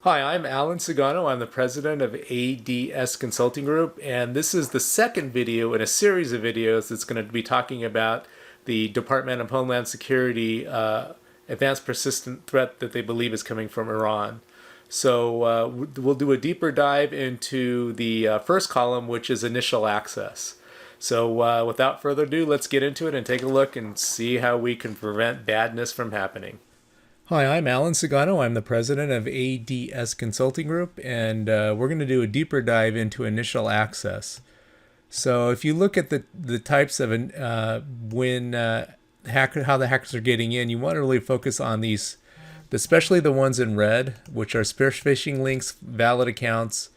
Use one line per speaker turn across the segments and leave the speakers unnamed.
Hi, I'm Alan Sagano. I'm the president of ADS Consulting Group, and this is the second video in a series of videos that's going to be talking about the Department of Homeland Security advanced persistent threat that they believe is coming from Iran. So we'll do a deeper dive into the first column, which is initial access. So without further ado, let's get into it and take a look and see how we can prevent badness from happening. Hi, I'm Alan Sagano. I'm the president of ADS Consulting Group, and we're going to do a deeper dive into initial access. So, if you look at the types of how the hackers are getting in, you want to really focus on these, especially the ones in red, which are spear phishing links, valid accounts.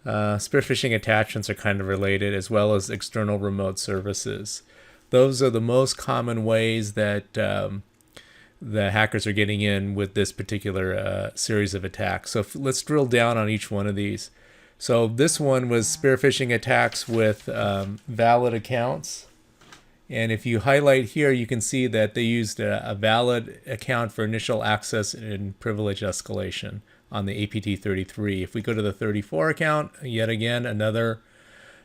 Spear phishing attachments are kind of related, as well as external remote services. Those are the most common ways that the hackers are getting in with this particular series of attacks. So let's drill down on each one of these. So this one was spear phishing attacks with valid accounts. And if you highlight here, you can see that they used a valid account for initial access and privilege escalation on the APT 33. If we go to the 34 account, yet again, another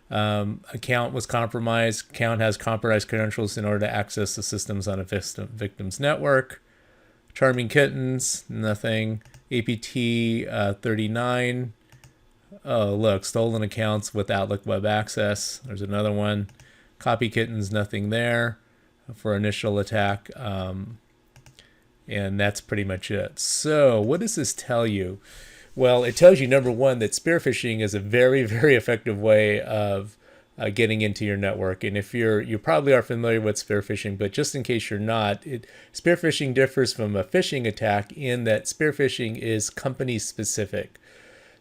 account was compromised. Account has compromised credentials in order to access the systems on a victim's network. Charming Kittens, nothing. APT 39. Oh, look, stolen accounts with Outlook Web Access. There's another one. Copy Kittens, nothing there for initial attack. And that's pretty much it. So what does this tell you? Well, it tells you, number one, that spear phishing is a very, very effective way of getting into your network. And if you probably are familiar with spear phishing, but just in case you're not, spear phishing differs from a phishing attack in that spear phishing is company specific.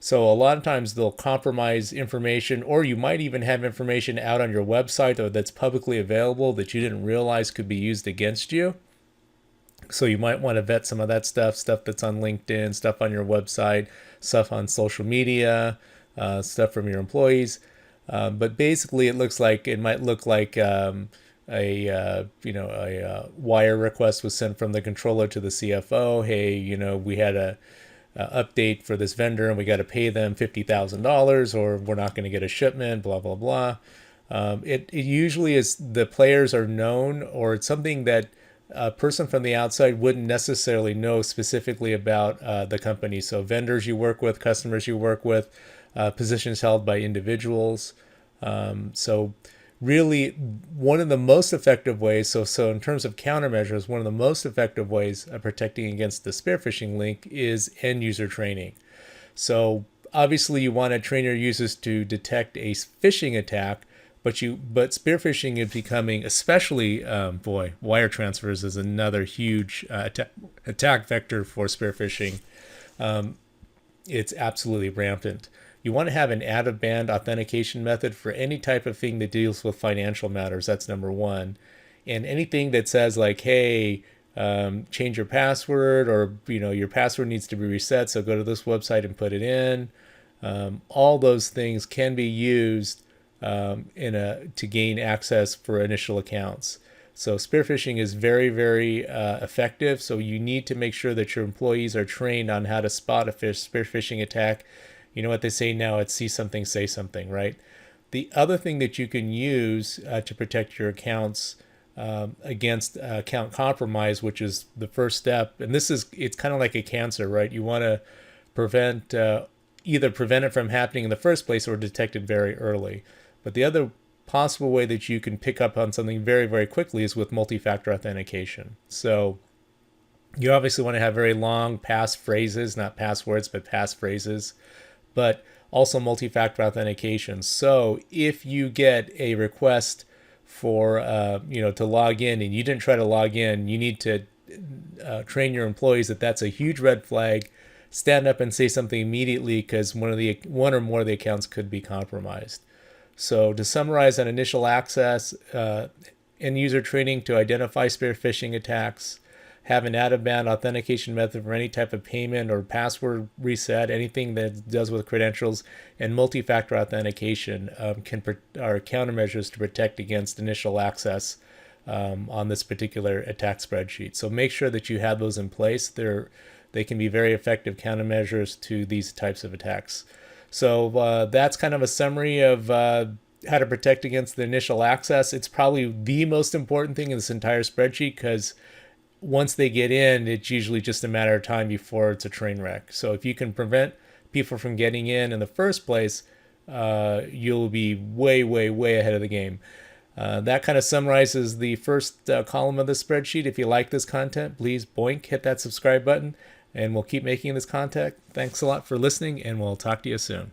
So a lot of times they'll compromise information, or you might even have information out on your website or that's publicly available that you didn't realize could be used against you. So you might want to vet some of that stuff that's on LinkedIn, stuff on your website, stuff on social media, stuff from your employees. But basically, it might look like a wire request was sent from the controller to the CFO. Hey, we had a update for this vendor and we got to pay them $50,000, or we're not going to get a shipment. Blah blah blah. It usually is the players are known, or it's something that a person from the outside wouldn't necessarily know specifically about the company. So vendors you work with, customers you work with, positions held by individuals. So really one of the most effective ways, so in terms of countermeasures, one of the most effective ways of protecting against the spear phishing link is end user training. So obviously you want to train your users to detect a phishing attack, but spear phishing is becoming, especially wire transfers is another huge attack vector for spear phishing. It's absolutely rampant. You want to have an out-of-band authentication method for any type of thing that deals with financial matters. That's number one. And anything that says like, hey, change your password, or your password needs to be reset, so go to this website and put it in. All those things can be used to gain access for initial accounts. So spear phishing is very, very effective. So you need to make sure that your employees are trained on how to spot a spear phishing attack. You know what they say now, it's see something, say something, right? The other thing that you can use to protect your accounts against account compromise, which is the first step, and it's kind of like a cancer, right? You want to either prevent it from happening in the first place or detect it very early. But the other possible way that you can pick up on something very, very quickly is with multi-factor authentication. So you obviously want to have very long passphrases, not passwords, but passphrases, but also multi-factor authentication. So if you get a request for to log in and you didn't try to log in, you need to train your employees that that's a huge red flag. Stand up and say something immediately, because one or more of the accounts could be compromised. So to summarize on initial access, end user training to identify spear phishing attacks, have an out-of-band authentication method for any type of payment or password reset, anything that does with credentials, and multi-factor authentication are countermeasures to protect against initial access on this particular attack spreadsheet. So make sure that you have those in place. They're they can be very effective countermeasures to these types of attacks. So that's kind of a summary of how to protect against the initial access. It's probably the most important thing in this entire spreadsheet, because once they get in, it's usually just a matter of time before it's a train wreck. So if you can prevent people from getting in the first place, you'll be way, way, way ahead of the game. That kind of summarizes the first column of the spreadsheet. If you like this content, please hit that subscribe button, and we'll keep making this content. Thanks a lot for listening, and we'll talk to you soon.